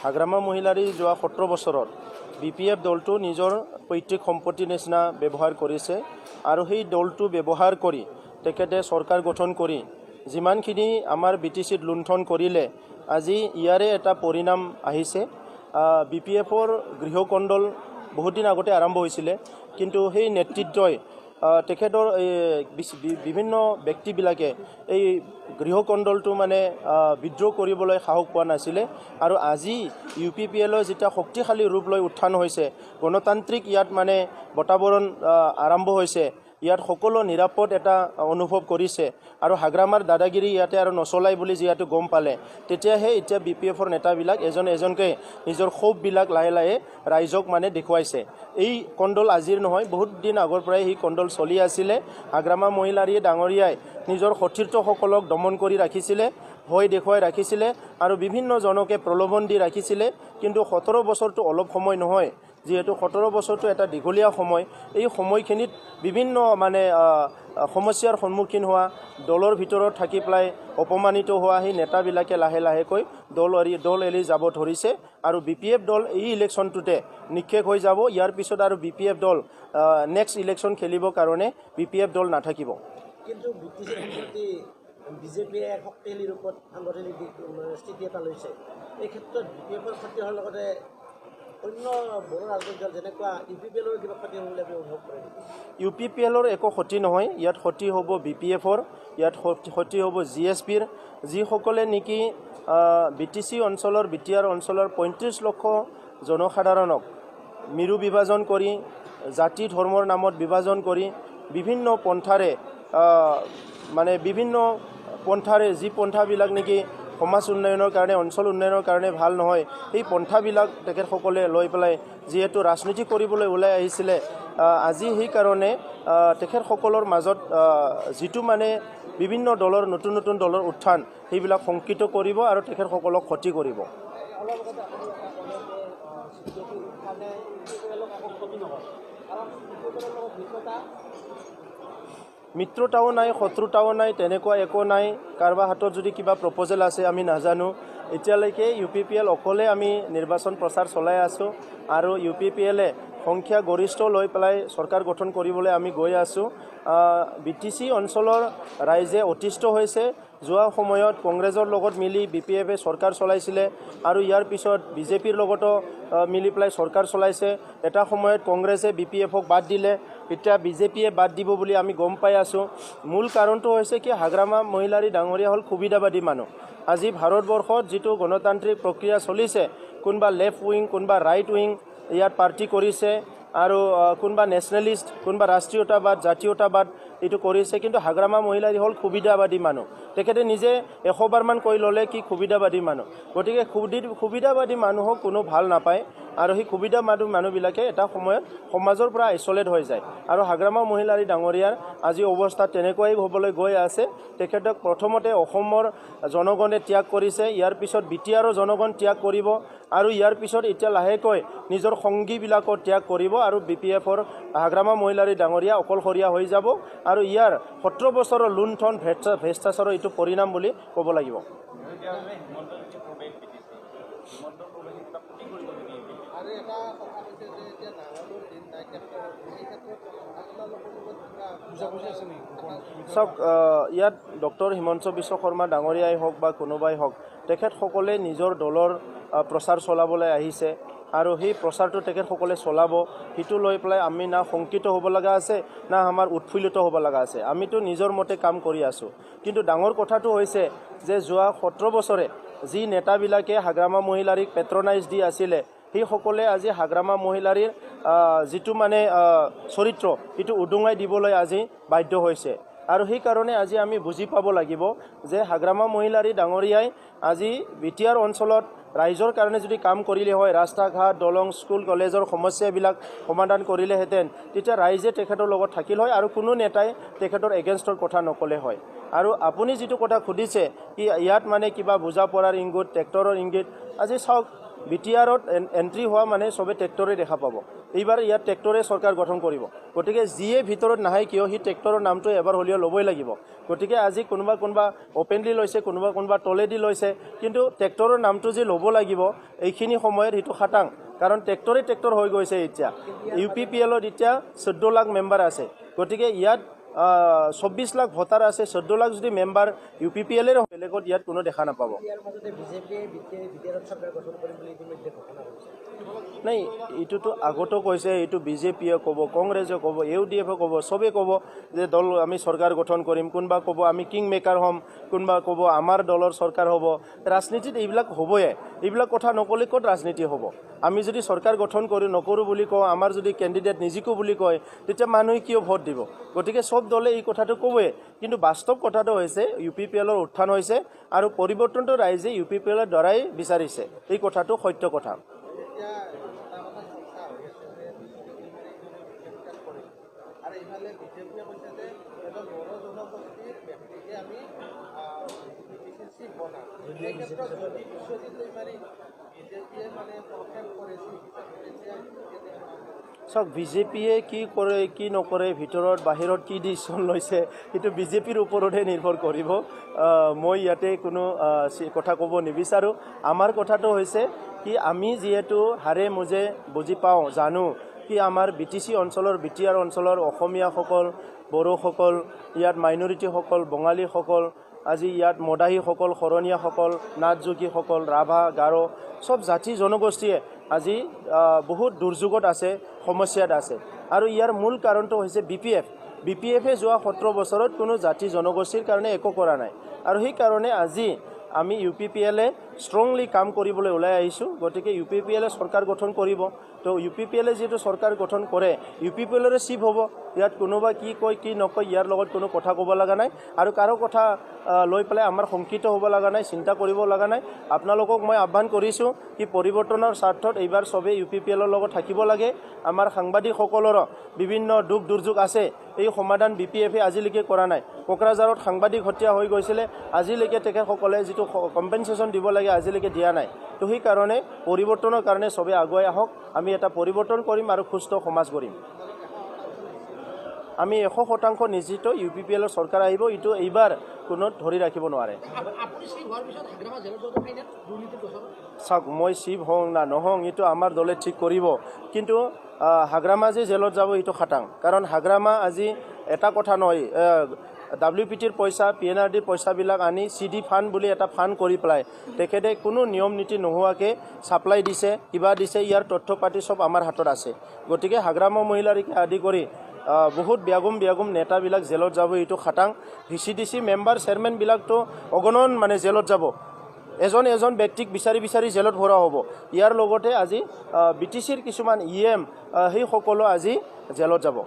হাগ্ৰামা মহিলাৰী যোৱা 17 বছৰত BPF দলটো নিজৰ পৈতৃক সম্পত্তি নিচিনা ব্যৱহাৰ কৰিছে আৰু সেই দলটো ব্যৱহাৰ কৰি তেখেতে চৰকাৰ গঠন কৰি যিমানখিনি আমাৰ BTCত লুণ্ঠন কৰিলে আজি ইয়াৰে এটা পৰিণাম আহিছে। BPFৰ গৃহকণ্ডল বহুত দিন আগতে আৰম্ভ হৈছিলে, কিন্তু সেই নেতৃত্বই তেখেতৰ বিভিন্ন ব্যক্তিবিলাকে এই গৃহকণ্ডলটো মানে বিদ্ৰোহ কৰিবলৈ সাহস পোৱা নাছিলে আৰু আজি UPPLৰ যেতিয়া শক্তিশালী ৰূপ লৈ উত্থান হৈছে, গণতান্ত্ৰিক ইয়াত মানে বাতাবৰণ আৰম্ভ হৈছে, ইয়াত সকলো নিৰাপদ এটা অনুভৱ কৰিছে আৰু হাগ্ৰামাৰ দাদাগিৰি ইয়াতে আৰু নচলাই বুলি যিহেতু গম পালে, তেতিয়াহে এতিয়া BPFৰ নেতাবিলাক এজনকৈ নিজৰ ক্ষোভবিলাক লাহে লাহে ৰাইজক মানে দেখুৱাইছে। এই কণ্ডল আজিৰ নহয়, বহুত দিন আগৰ পৰাই এই কণ্ডল চলি আছিলে। হাগ্ৰামা মহিলাৰীয়ে ডাঙৰীয়াই নিজৰ সতীৰ্থসকলক দমন কৰি ৰাখিছিলে, ভয় দেখুৱাই ৰাখিছিলে আৰু বিভিন্ন জনকে প্ৰলোভন দি ৰাখিছিলে। কিন্তু 17 বছৰটো অলপ সময় নহয়, যিহেতু 17 বছৰটো এটা দীঘলীয়া সময়। এই সময়খিনিত বিভিন্ন মানে সমস্যাৰ সন্মুখীন হোৱা, দলৰ ভিতৰত থাকি পেলাই অপমানিত হোৱা সেই নেতাবিলাকে লাহে লাহেকৈ দল এৰি যাব ধৰিছে আৰু BPF দল এই ইলেকশ্যনটোতে নিক্ষেপ হৈ যাব। ইয়াৰ পিছত আৰু BPF দল নেক্সট ইলেকশ্যন খেলিবৰ কাৰণে BPF দল নাথাকিব। কিন্তু বিজেপিয়ে শক্তিশালী ৰূপত সাংগঠনিক স্থিতি এটা লৈছে। এই ক্ষেত্ৰত BPFৰ ক্ষতি হোৱাৰ লগতে অন্য বড়ো ৰাজনৈতিক দল যেনেকুৱা UPPLৰ কিবা ক্ষতি হ'ব বুলি অনুভৱ কৰে? UPPLৰ একো ক্ষতি নহয়, ইয়াত ক্ষতি হ'ব BPFৰ, ইয়াত ক্ষতি হ'ব GSPৰ, যিসকলে নেকি BTC অঞ্চলৰ BTR অঞ্চলৰ 35 লক্ষ জনসাধাৰণক মিৰু বিভাজন কৰি, জাতি ধৰ্মৰ নামত বিভাজন কৰি বিভিন্ন পন্থাৰে যি পন্থাবিলাক নেকি সমাজ উন্নয়নৰ কাৰণে, অঞ্চল উন্নয়নৰ কাৰণে ভাল নহয়, সেই পন্থাবিলাক তেখেতসকলে লৈ পেলাই যিহেতু ৰাজনীতি কৰিবলৈ ওলাই আহিছিলে, আজি সেইকাৰণে তেখেতসকলৰ মাজত যিটো মানে বিভিন্ন দলৰ নতুন নতুন দলৰ উত্থান, সেইবিলাক শংকিত কৰিব আৰু তেখেতসকলক ক্ষতি কৰিব। মিত্ৰতাও নাই, শত্ৰুতাও নাই, তেনেকুৱা একো নাই। কাৰোবাৰ হাতত যদি কিবা প্ৰপ'জেল আছে আমি নাজানো। এতিয়ালৈকে UPPL অকলে আমি নিৰ্বাচন প্ৰচাৰ চলাই আছোঁ আৰু UPPLে সংখ্যা গৰিষ্ঠ লৈ পেলাই চৰকাৰ গঠন কৰিবলৈ আমি গৈ আছোঁ। BTC অঞ্চলৰ ৰাইজে অতিষ্ঠ হৈছে। যোৱা সময়ত কংগ্ৰেছৰ লগত মিলি BPFে চৰকাৰ চলাইছিলে আৰু ইয়াৰ পিছত BJPৰ লগতো মিলি পেলাই চৰকাৰ চলাইছে। এটা সময়ত কংগ্ৰেছে BPFক বাদ দিলে, এতিয়া BJPয়ে বাদ দিব বুলি আমি গম পাই আছোঁ। মূল কাৰণটো হৈছে কি, হাগ্ৰামা মহিলাৰী ডাঙৰীয়া হ'ল সুবিধাবাদী মানুহ। আজি ভাৰতবৰ্ষত যিটো গণতান্ত্ৰিক প্ৰক্ৰিয়া চলিছে, কোনোবা লেফ্ট উইং, কোনোবা ৰাইট উইং ইয়াত পাৰ্টি কৰিছে আৰু কোনোবা নেশ্যনেলিষ্ট, কোনোবা ৰাষ্ট্ৰীয়তাবাদ, জাতীয়তাবাদ এইটো কৰিছে। কিন্তু হাগ্ৰামা মহিলাৰী হ'ল সুবিধাবাদী মানুহ। তেখেতে নিজে 100 বাৰমান কৈ ল'লে কি সুবিধাবাদী মানুহ। গতিকে সুবিধাবাদী মানুহক কোনো ভাল নাপায় আৰু সেই মানুহবিলাকে এটা সময়ত সমাজৰ পৰা আইচলেট হৈ যায় আৰু হাগ্ৰামা মহিলাৰী ডাঙৰীয়াৰ আজি অৱস্থা তেনেকুৱাই হ'বলৈ গৈ আছে। তেখেতক প্ৰথমতে অসমৰ জনগণে ত্যাগ কৰিছে, ইয়াৰ পিছত BTRৰ জনগণ ত্যাগ কৰিব আৰু ইয়াৰ পিছত এতিয়া লাহেকৈ নিজৰ সংগীবিলাকক ত্যাগ কৰিব আৰু BPFৰ হাগ্ৰামা মহিলাৰী ডাঙৰীয়া অকলশৰীয়া হৈ যাব আৰু ইয়াৰ 17 বছৰৰ লুণ্ঠন ভ্ৰষ্টাচাৰৰ এইটো পৰিণাম বুলি ক'ব লাগিব। চাওক, ইয়াত ডক্টৰ হিমন্ত বিশ্ব শৰ্মা ডাঙৰীয়াই হওক বা কোনোবাই হওক, তেখেতসকলে নিজৰ দলৰ প্ৰচাৰ চলাবলৈ আহিছে আৰু সেই প্ৰচাৰটো তেখেতসকলে চলাব। সেইটো লৈ পেলাই আমি না শংকিত হ'ব লগা আছে, না আমাৰ উৎফুল্লিত হ'ব লগা আছে। আমিতো নিজৰ মতে কাম কৰি আছোঁ। কিন্তু ডাঙৰ কথাটো হৈছে যে যোৱা 17 বছৰে যি নেতাবিলাকে হাগ্ৰামা মহিলাৰীক পেট্ৰনাইজ দি আছিলে, সেইসকলে আজি হাগ্ৰামা মহিলাৰীৰ যিটো মানে চৰিত্ৰ, সেইটো উদঙাই দিবলৈ আজি বাধ্য হৈছে আৰু সেইকাৰণে আজি আমি বুজি পাব লাগিব যে হাগ্ৰামা মহিলাৰী ডাঙৰীয়াই আজি BTR অঞ্চলত ৰাইজৰ কাৰণে যদি কাম কৰিলে হয়, ৰাস্তা ঘাট, দলং, স্কুল, কলেজৰ সমস্যাবিলাক সমাধান কৰিলেহেঁতেন, তেতিয়া ৰাইজে তেখেতৰ লগত থাকিল হয় আৰু কোনো নেতাই তেখেতৰ এগেইনষ্টৰ কথা নক'লে হয়। আৰু আপুনি যিটো কথা সুধিছে কি ইয়াত মানে কিবা বুজা পৰাৰ ইংগিত, ট্ৰেক্টৰৰ ইংগিত, আজি চাওক BTRত এণ্ট্ৰি হোৱা মানে চবে ট্ৰেক্টৰে দেখা পাব। এইবাৰ ইয়াত ট্ৰেক্টৰে চৰকাৰ গঠন কৰিব গতিকে যিয়ে ভিতৰত নাহে কিয় সেই ট্ৰেক্টৰৰ নামটো এবাৰ হ'লেও ল'বই লাগিব গতিকে আজি কোনোবা অপেনলি লৈছে কোনোবা তলেদি লৈছে কিন্তু ট্ৰেক্টৰৰ নামটো যে ল'ব লাগিব এইখিনি সময়ত সেইটো খাটাং কাৰণ ট্ৰেক্টৰ হৈ গৈছে এতিয়া UPPLত এতিয়া 14 লাখ মেম্বাৰ আছে গতিকে ইয়াত 24 লাখ ভোটাৰ আছে 14 লাখ যদি মেম্বাৰ UPPLৰ বেলেগত ইয়াত কোনো দেখা নাপাব নাই এইটোতো আগতো কৈছে এইটো বিজেপিয়ে ক'ব কংগ্ৰেছে ক'ব UDF ক'ব চবেই ক'ব যে দল আমি চৰকাৰ গঠন কৰিম কোনোবা ক'ব আমি কিং মেকাৰ হ'ম কোনোবা ক'ব আমাৰ দলৰ চৰকাৰ হ'ব ৰাজনীতিত এইবিলাক হ'বই এইবিলাক কথা নক'লে ক'ত ৰাজনীতি হ'ব আমি যদি চৰকাৰ গঠন নকৰোঁ বুলি কওঁ আমাৰ যদি কেণ্ডিডেট নিজিকো বুলি কয় তেতিয়া মানুহে কিয় ভোট দিব গতিকে সব দলে এই কথাটো ক'বই কিন্তু বাস্তৱ কথাটো হৈছে UPPLৰ উত্থান হৈছে আৰু পৰিৱৰ্তনটো ৰাইজে UPPLৰ দ্বাৰাই বিচাৰিছে এই কথাটো সত্য কথা চাওক বিজেপিয়ে কি কৰে কি নকৰে ভিতৰত বাহিৰত কি ডিচিশ্যন লৈছে সেইটো বিজেপিৰ ওপৰতহে নিৰ্ভৰ কৰিব মই ইয়াতে কোনো কথা ক'ব নিবিচাৰোঁ আমাৰ কথাটো হৈছে কি আমি যিহেতু হাৰে মুজে বুজি পাওঁ জানো কি আমাৰ BTC অঞ্চলৰ BTR অঞ্চলৰ অসমীয়াসকল বড়োসকল ইয়াত মাইনৰিটিসকল বঙালীসকল আজি ইয়াত মদাহীসকল শৰণীয়াসকল নাথযোগীসকল ৰাভা গাৰো সব জাতি জনগোষ্ঠীয়ে আজি বহুত দুৰ্যোগত আছে সমস্যাত আছে আৰু ইয়াৰ মূল কাৰণটো হৈছে BPFে যোৱা 17 বছৰত কোনো জাতি জনগোষ্ঠীৰ কাৰণে একো কৰা নাই আৰু সেই কাৰণে আজি আমি UPPLে ষ্ট্ৰংলি কাম কৰিবলৈ ওলাই আহিছোঁ গতিকে UPPLে চৰকাৰ গঠন কৰিব তো UPPLে যেটো চৰকাৰ গঠন কৰে UPPLৰে চিফ হ'ব ইয়াত কোনোবা কি কয় কি নকয় ইয়াৰ লগত কোনো কথা ক'ব লগা নাই আৰু কাৰো কথা লৈ পেলাই আমাৰ সংকিত হ'ব লগা নাই চিন্তা কৰিব লগা নাই আপোনালোকক মই আহ্বান কৰিছোঁ কি পৰিৱৰ্তনৰ স্বাৰ্থত এইবাৰ সবে UPPLৰ লগত থাকিব লাগে আমাৰ সাংবাদিকসকলৰ বিভিন্ন দুখ দুৰ্যোগ আছে এই সমাধান BPFে আজিলৈকে কৰা নাই কোকৰাঝাৰত সাংবাদিক হত্যা হৈ গৈছিলে আজিলৈকে তেখেতসকলে যিটো কম্পেনসেশ্যন দিব লাগে আজিলৈকে দিয়া নাই তো সেই কাৰণে পৰিৱৰ্তনৰ কাৰণে সবে আগুৱাই আহক আমি এটা পৰিৱৰ্তন কৰিম আৰু সুস্থ সমাজ কৰিম আমি 100% নিশ্চিত UPPLৰ চৰকাৰ আহিব এইটো এইবাৰ কোনো ধৰি ৰাখিব নোৱাৰে চাওক মই চিফ হওঁ না নহওঁ এইটো আমাৰ দলে ঠিক কৰিব কিন্তু হাগ্ৰামা যে জেলত যাব এইটো খাটাং কাৰণ হাগ্ৰামা আজি এটা কথা নহয় WPTৰ পইচা PNRDৰ পইচাবিলাক আনি CD ফাণ্ড বুলি এটা ফাণ্ড কৰি পেলাই তেখেতে কোনো নিয়ম নীতি নোহোৱাকৈ ছাপ্লাই দিছে কিবা দিছে ইয়াৰ তথ্য পাতি সব আমাৰ হাতত আছে গতিকে হাগ্ৰামা মহিলাৰীকে আদি কৰি বহুত বিয়াগুম নেতাবিলাক জেলত যাব এইটো খাটাং VCDC মেম্বাৰ চেয়াৰমেনবিলাকতো অগণন মানে জেলত যাব এজন ব্যক্তিক বিচাৰি জেলত ভৰা হ'ব ইয়াৰ লগতে আজি BTCৰ কিছুমান EM সেই সকলো আজি জেলত যাব